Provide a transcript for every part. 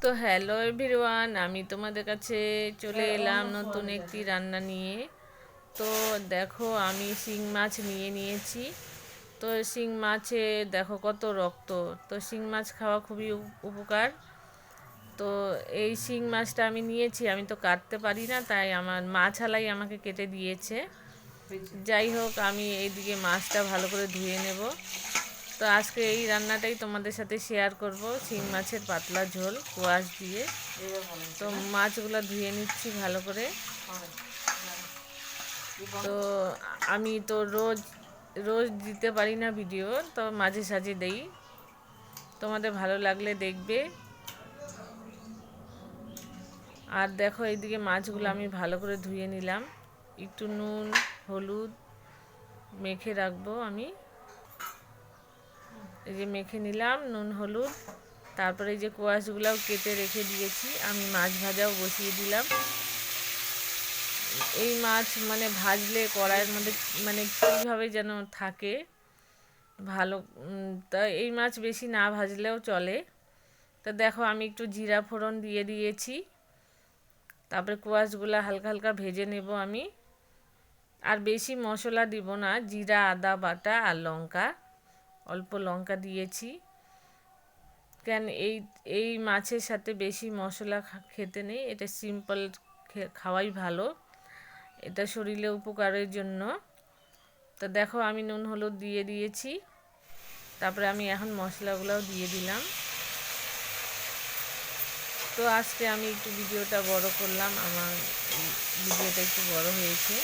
তো hello everyone, আমি তোমাদের কাছে চলে এলাম নতুন একটি রান্না নিয়ে। তো দেখো, আমি শিং মাছ নিয়ে নিয়েছি। তো শিং মাছে দেখো কত রক্ত। তো শিং মাছ খাওয়া খুবই উপকার। তো এই শিং মাছটা আমি নিয়েছি, আমি তো কাটতে পারি না, তাই আমার মাছালাই আমাকে কেটে দিয়েছে। যাই হোক, আমি এইদিকে মাছটা ভালো করে ধুয়ে নেব। তো আজকে এই রান্নাটাই তোমাদের সাথে শেয়ার করব, শিং মাছের পাতলা ঝোল কোয়াশ দিয়ে। তো মাছগুলো ধুয়ে নিচ্ছি ভালো করে। তো আমি তো রোজ রোজ দিতে পারি না ভিডিও, তো মাঝে সাঝে দেই, তোমাদের ভালো লাগলে দেখবে। আর দেখো, এইদিকে মাছগুলো আমি ভালো করে ধুয়ে নিলাম, একটু নুন হলুদ মেখে রাখবো আমি। এই যে মেখে নিলাম নুন হলুদ। তারপরে এই যে কোয়াশগুলাও কেটে রেখে দিয়েছি, আমি মাছ ভাজাও বসিয়ে দিলাম। এই মাছ মানে ভাজলে কড়াইয়ের মধ্যে মানে কীভাবে যেন থাকে ভালো। তা এই মাছ বেশি না ভাজলেও চলে। তা দেখো, আমি একটু জিরা ফোড়ন দিয়ে দিয়েছি। তারপরে কোয়াশগুলা হালকা হালকা ভেজে নেব আমি। আর বেশি মশলা দিব না, জিরা আদা বাটা আর লঙ্কা, অল্প লঙ্কা দিয়েছি। কেন এই এই মাছের সাথে বেশি মশলা খেতে নেই, এটা সিম্পল খাওয়াই ভালো, এটা শরীরে উপকারের জন্য। তো দেখো, আমি নুন হলুদ দিয়ে দিয়েছি। তারপরে আমি এখন মশলাগুলোও দিয়ে দিলাম। তো আজকে আমি একটু ভিডিওটা বড় করলাম, আমার ভিডিওটা একটু বড় হয়েছে,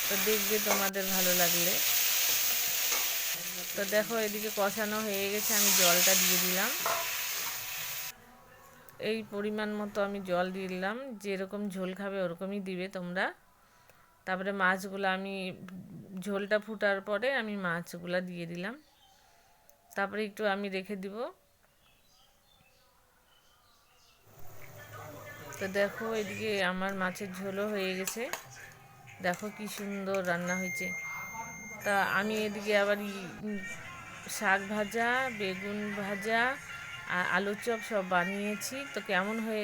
তো দেখবে তোমাদের ভালো লাগলে। তো দেখো, এদিকে কষানো হয়ে গেছে, আমি জলটা দিয়ে দিলাম। এই পরিমাণ মতো আমি জল দিয়ে দিলাম, যেরকম ঝোল খাবে ওরকমই দিবে তোমরা। তারপরে মাছগুলো আমি ঝোলটা ফুটার পরে আমি মাছগুলো দিয়ে দিলাম। তারপরে একটু আমি রেখে দিব। তো দেখো, এদিকে আমার মাছের ঝোলও হয়ে গেছে, দেখো কি সুন্দর রান্না হয়েছে। তা আমি এদিকে আবার শাক ভাজা, বেগুন ভাজা আর আলুর চপ সব বানিয়েছি। তো কেমন হয়ে